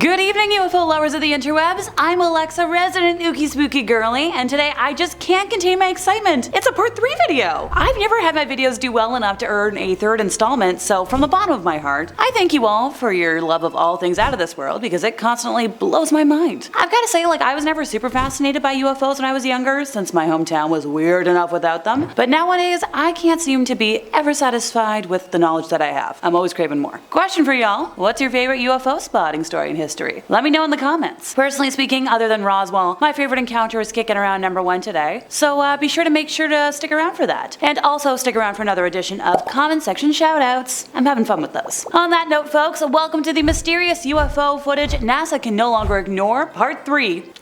Good evening, UFO lovers of the interwebs. I'm Alexa, resident ookie spooky girly, and today I just can't contain my excitement. It's a part 3 video. I've never had my videos do well enough to earn a third installment, so from the bottom of my heart, I thank you all for your love of all things out of this world because it constantly blows my mind. I've gotta say, I was never super fascinated by UFOs when I was younger, since my hometown was weird enough without them, but nowadays I can't seem to be ever satisfied with the knowledge that I have. I'm always craving more. Question for y'all, what's your favorite UFO spotting story in history? Let me know in the comments. Personally speaking, other than Roswell, my favorite encounter is kicking around #1 today, so be sure to stick around for that. And also stick around for another edition of comment section shoutouts. I'm having fun with those. On that note, folks, welcome to the mysterious UFO footage NASA can no longer ignore, part 3.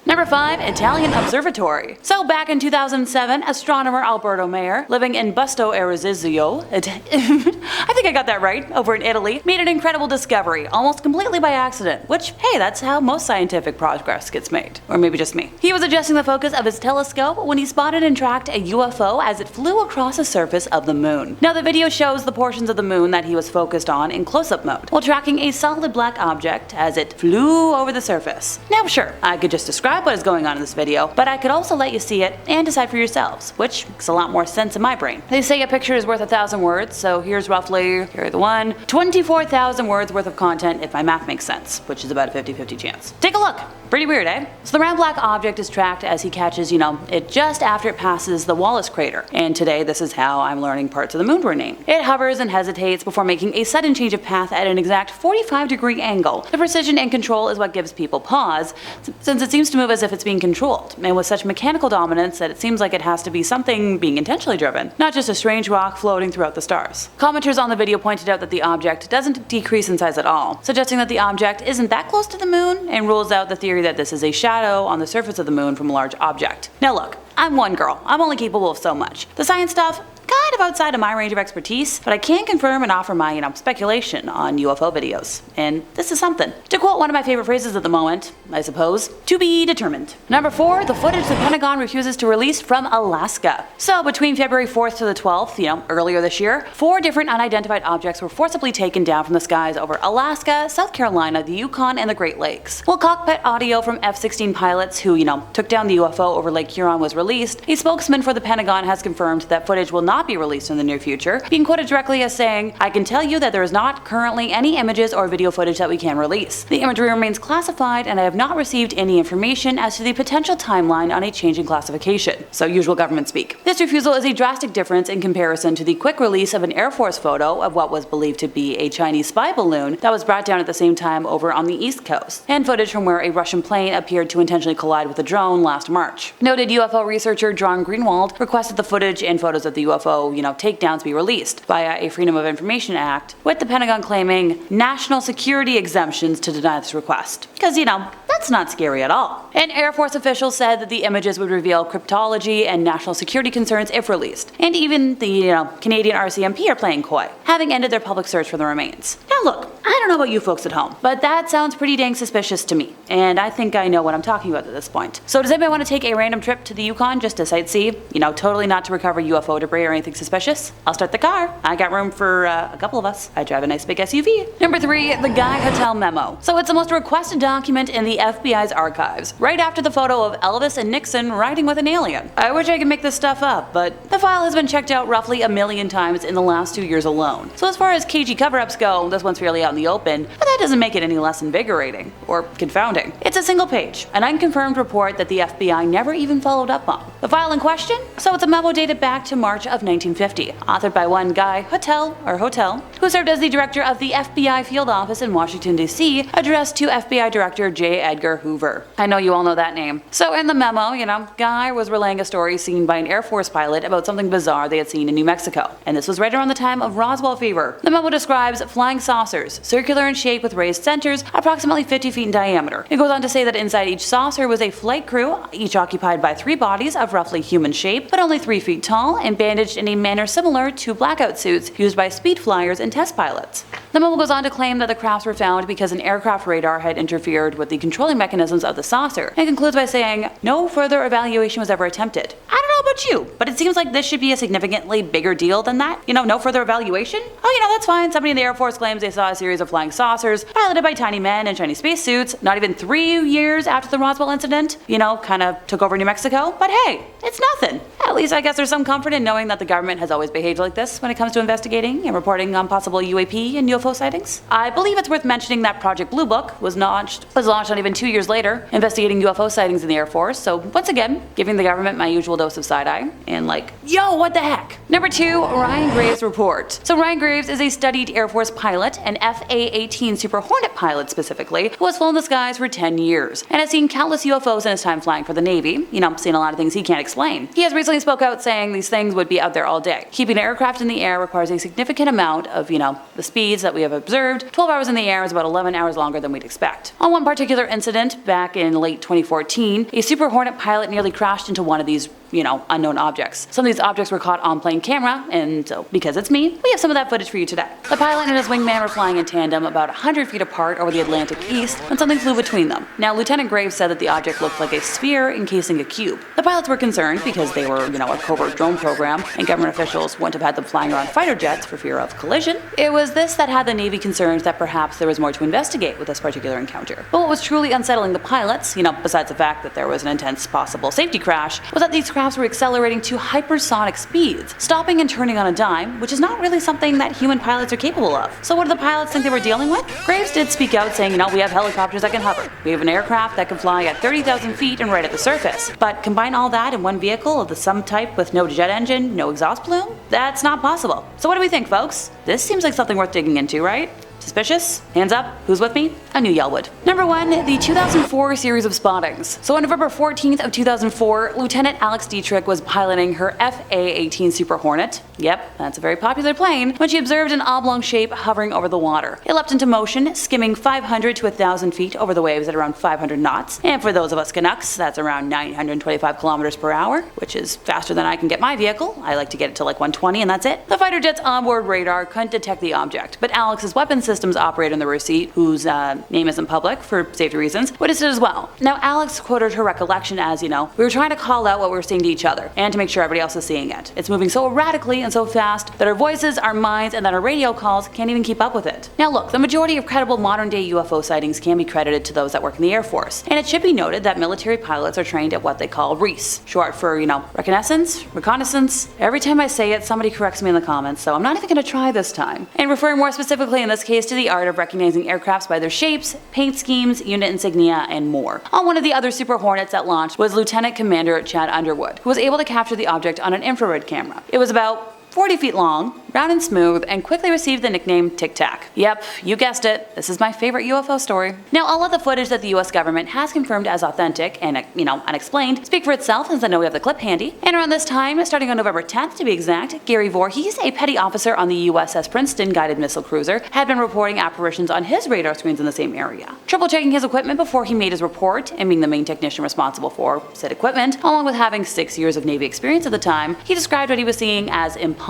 Number 5, Italian Observatory. So back in 2007, astronomer Alberto Mayer, living in Busto Aresizio, I think I got that right, over in Italy, made an incredible discovery, almost completely by accident, which, hey, that's how most scientific progress gets made. Or maybe just me. He was adjusting the focus of his telescope when he spotted and tracked a UFO as it flew across the surface of the moon. Now the video shows the portions of the moon that he was focused on in close-up mode, while tracking a solid black object as it flew over the surface. Now sure, I could just describe what is going on in this video, but I could also let you see it and decide for yourselves, which makes a lot more sense in my brain. They say a picture is worth 1,000 words, so here's roughly, here are the 24,000 words worth of content if my math makes sense, which is about a 50-50 chance. Take a look! Pretty weird, eh? So the round black object is tracked as he catches, it just after it passes the Wallace crater, and today this is how I'm learning parts of the moon were named. It hovers and hesitates before making a sudden change of path at an exact 45-degree angle. The precision and control is what gives people pause, since it seems to move as if it's being controlled, and with such mechanical dominance that it seems like it has to be something being intentionally driven, not just a strange rock floating throughout the stars. Commenters on the video pointed out that the object doesn't decrease in size at all, suggesting that the object isn't that close to the moon, and rules out the theory that this is a shadow on the surface of the moon from a large object. Now look, I'm one girl, I'm only capable of so much. The science stuff, kind of outside of my range of expertise, but I can confirm and offer my, speculation on UFO videos. And this is something. To quote one of my favorite phrases at the moment, I suppose, to be determined. Number 4, the footage the Pentagon refuses to release from Alaska. So between February 4th to the 12th, earlier this year, 4 different unidentified objects were forcibly taken down from the skies over Alaska, South Carolina, the Yukon, and the Great Lakes. While cockpit audio from F-16 pilots who, took down the UFO over Lake Huron was released, a spokesman for the Pentagon has confirmed that footage will not be released in the near future, being quoted directly as saying, "I can tell you that there is not currently any images or video footage that we can release. The imagery remains classified and I have not received any information as to the potential timeline on a change in classification." So usual government speak. This refusal is a drastic difference in comparison to the quick release of an Air Force photo of what was believed to be a Chinese spy balloon that was brought down at the same time over on the East Coast, and footage from where a Russian plane appeared to intentionally collide with a drone last March. Noted UFO researcher John Greenwald requested the footage and photos of the UFO, takedowns be released via a Freedom of Information Act, with the Pentagon claiming national security exemptions to deny this request. Because, that's not scary at all. An Air Force official said that the images would reveal cryptology and national security concerns if released. And even the, Canadian RCMP are playing coy, having ended their public search for the remains. Now look, I don't know about you folks at home, but that sounds pretty dang suspicious to me, and I think I know what I'm talking about at this point. So does anybody want to take a random trip to the Yukon just to sightsee? Totally not to recover UFO debris or anything suspicious? I'll start the car. I got room for a couple of us. I drive a nice big SUV. Number 3, the Hottel Memo. So it's the most requested document in the FBI's archives, right after the photo of Elvis and Nixon riding with an alien. I wish I could make this stuff up, but the file has been checked out roughly 1,000,000 times in the last 2 years alone. So as far as cagey cover-ups go, this one's fairly out in the open, but that doesn't make it any less invigorating or confounding. It's a single page, an unconfirmed report that the FBI never even followed up on. The file in question? So it's a memo dated back to March of 1950, authored by one guy, Hottel, who served as the director of the FBI field office in Washington, D.C., addressed to FBI Director J. Edgar Hoover. I know you all know that name. So in the memo, Guy was relaying a story seen by an Air Force pilot about something bizarre they had seen in New Mexico. And this was right around the time of Roswell fever. The memo describes flying saucers, circular in shape with raised centers, approximately 50 feet in diameter. It goes on to say that inside each saucer was a flight crew, each occupied by 3 bodies of roughly human shape, but only 3 feet tall, and bandaged in a manner similar to blackout suits used by speed flyers and test pilots. The memo goes on to claim that the crafts were found because an aircraft radar had interfered with the controlling mechanisms of the saucer, and concludes by saying, "No further evaluation was ever attempted." I don't know about you? But it seems like this should be a significantly bigger deal than that. No further evaluation? Oh, that's fine. Somebody in the Air Force claims they saw a series of flying saucers piloted by tiny men in shiny spacesuits not even 3 years after the Roswell incident, kind of took over New Mexico. But hey, it's nothing. At least I guess there's some comfort in knowing that the government has always behaved like this when it comes to investigating and reporting on possible UAP and UFO sightings. I believe it's worth mentioning that Project Blue Book was launched not even 2 years later, investigating UFO sightings in the Air Force. So once again, giving the government my usual dose of side-eye and yo, what the heck? Number 2, Ryan Graves' report. So Ryan Graves is a studied Air Force pilot, an FA-18 Super Hornet pilot specifically, who has flown the skies for 10 years and has seen countless UFOs in his time flying for the Navy, seen a lot of things he can't explain. He has recently spoke out saying these things would be out there all day. Keeping an aircraft in the air requires a significant amount of, the speeds that we have observed. 12 hours in the air is about 11 hours longer than we'd expect. On one particular incident back in late 2014, a Super Hornet pilot nearly crashed into one of these unknown objects. Some of these objects were caught on plane camera, and so, because it's me, we have some of that footage for you today. The pilot and his wingman were flying in tandem about 100 feet apart over the Atlantic East when something flew between them. Now, Lieutenant Graves said that the object looked like a sphere encasing a cube. The pilots were concerned because they were, a covert drone program, and government officials wouldn't have had them flying around fighter jets for fear of collision. It was this that had the Navy concerned that perhaps there was more to investigate with this particular encounter. But what was truly unsettling the pilots, besides the fact that there was an intense possible safety crash, was that these crafts were accelerating to hypersonic speeds, stopping and turning on a dime, which is not really something that human pilots are capable of. So what do the pilots think they were dealing with? Graves did speak out saying, we have helicopters that can hover. We have an aircraft that can fly at 30,000 feet and right at the surface. But combine all that in one vehicle of the some type with no jet engine, no exhaust plume? That's not possible. So what do we think, folks? This seems like something worth digging into, right? Suspicious? Hands up. Who's with me? I knew y'all would. Number 1, the 2004 series of spottings. So on November 14th of 2004, Lieutenant Alex Dietrich was piloting her FA-18 Super Hornet. Yep, that's a very popular plane, when she observed an oblong shape hovering over the water. It leapt into motion, skimming 500 to 1,000 feet over the waves at around 500 knots. And for those of us Canucks, that's around 925 kilometers per hour, which is faster than I can get my vehicle. I like to get it to 120 and that's it. The fighter jet's onboard radar couldn't detect the object, but Alex's weapon systems operator in the rear seat, whose name isn't public for safety reasons, witnessed it as well. Now, Alex quoted her recollection as, we were trying to call out what we were seeing to each other, and to make sure everybody else is seeing it. It's moving so erratically and so fast that our voices, our minds, and that our radio calls can't even keep up with it. Now look, the majority of credible modern-day UFO sightings can be credited to those that work in the Air Force, and it should be noted that military pilots are trained at what they call REAS, short for, reconnaissance. Every time I say it, somebody corrects me in the comments, so I'm not even going to try this time. And referring more specifically in this case to the art of recognizing aircrafts by their shapes, paint schemes, unit insignia, and more. On one of the other Super Hornets that launched was Lieutenant Commander Chad Underwood, who was able to capture the object on an infrared camera. It was about 40 feet long, round and smooth, and quickly received the nickname Tic Tac. Yep, you guessed it, this is my favorite UFO story. Now, all of the footage that the US government has confirmed as authentic and, unexplained, speak for itself, since I know we have the clip handy. And around this time, starting on November 10th to be exact, Gary Voorhees, a petty officer on the USS Princeton guided missile cruiser, had been reporting apparitions on his radar screens in the same area. Triple checking his equipment before he made his report, and being the main technician responsible for said equipment, along with having 6 years of Navy experience at the time, he described what he was seeing as impossible.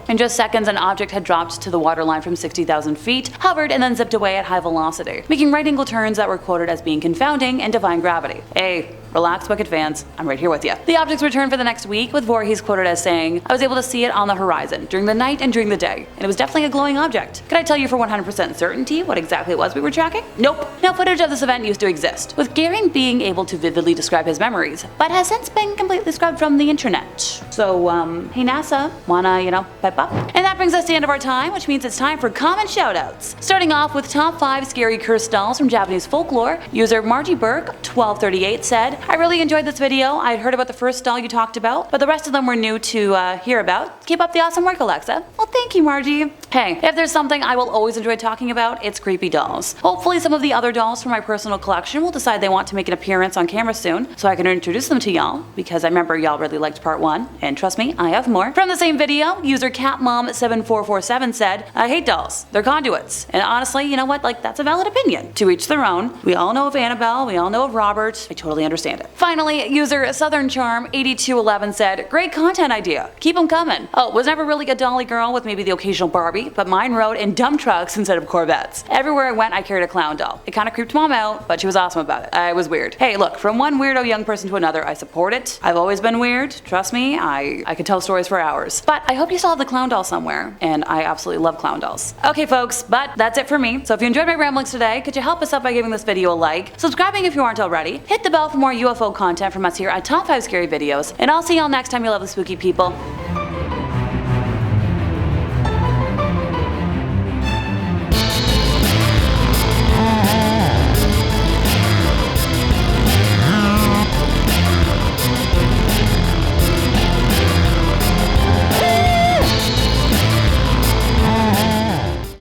In just seconds, an object had dropped to the waterline from 60,000 feet, hovered, and then zipped away at high velocity, making right angle turns that were quoted as being confounding and defying gravity. Hey, relax, Wicked fans, I'm right here with you. The objects returned for the next week, with Voorhees quoted as saying, "I was able to see it on the horizon, during the night and during the day, and it was definitely a glowing object. Could I tell you for 100% certainty what exactly it was we were tracking? Nope." Now, footage of this event used to exist, with Gary being able to vividly describe his memories, but has since been completely scrubbed from the internet. So, hey NASA, wanna, pipe up? And that brings us to the end of our time, which means it's time for common shoutouts. Starting off with top 5 scary cursed dolls from Japanese folklore, user Margie Burke 1238 said, "I really enjoyed this video. I'd heard about the first doll you talked about, but the rest of them were new to hear about. Keep up the awesome work, Alexa." Well, thank you, Margie. Hey, if there's something I will always enjoy talking about, it's creepy dolls. Hopefully some of the other dolls from my personal collection will decide they want to make an appearance on camera soon, so I can introduce them to y'all, because I remember y'all really liked part 1, and trust me, I have more. From the same video, user CatMom7447 said, "I hate dolls. They're conduits." And honestly, you know what, that's a valid opinion. To each their own. We all know of Annabelle, we all know of Robert. I totally understand. stand it. Finally, user Southern Charm 8211 said, great content idea. Keep them coming. Oh, was never really a dolly girl with maybe the occasional Barbie, but mine rode in dump trucks instead of Corvettes. Everywhere I went, I carried a clown doll. It kind of creeped mom out, but she was awesome about it. It was weird. Hey, look, from one weirdo young person to another, I support it. I've always been weird. Trust me, I could tell stories for hours. But I hope you still have the clown doll somewhere, and I absolutely love clown dolls. Okay, folks, but that's it for me. So if you enjoyed my ramblings today, could you help us out by giving this video a like, subscribing if you aren't already, hit the bell for more UFO content from us here at Top 5 Scary Videos, and I'll see y'all next time, you lovely spooky people.